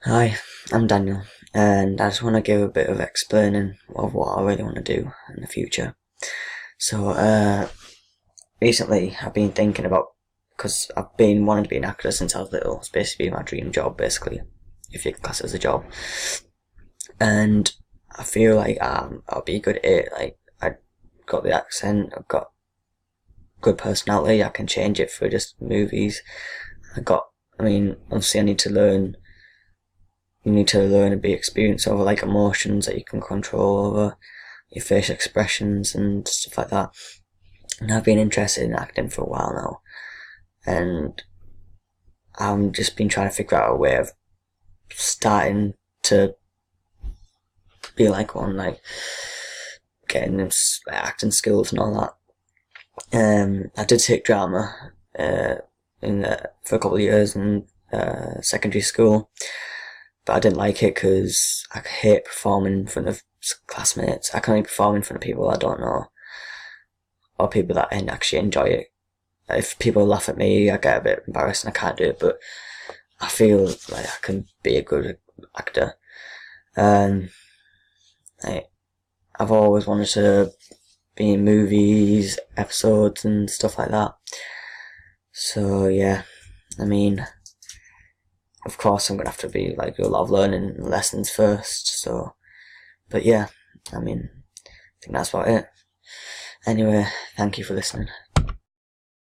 Hi, I'm Daniel, and I just want to give a bit of explaining of what I really want to do in the future. So, recently I've been thinking about, because I've been wanting to be an actor since I was little. It's basically my dream job, basically, if you can class it as a job. And I feel like I'll be good at it. Like, I've got the accent, I've got good personality, I can change it for just movies. Obviously I need to learn you need to learn and be experienced over like emotions that you can control over your facial expressions and stuff like that. And I've been interested in acting for a while now, and I've just been trying to figure out a way of starting to be like one, like getting this acting skills and all that. I did take drama for a couple of years in secondary school, but I didn't like it because I hate performing in front of classmates. I can only perform in front of people I don't know, or people that actually enjoy it. If people laugh at me, I get a bit embarrassed and I can't do it, but I feel like I can be a good actor. Um, like, I've always wanted to be in movies, episodes and stuff like that. So yeah, I mean, of course I'm gonna have to be like do a lot of learning lessons first. So, but yeah, I think that's about it. Anyway, thank you for listening.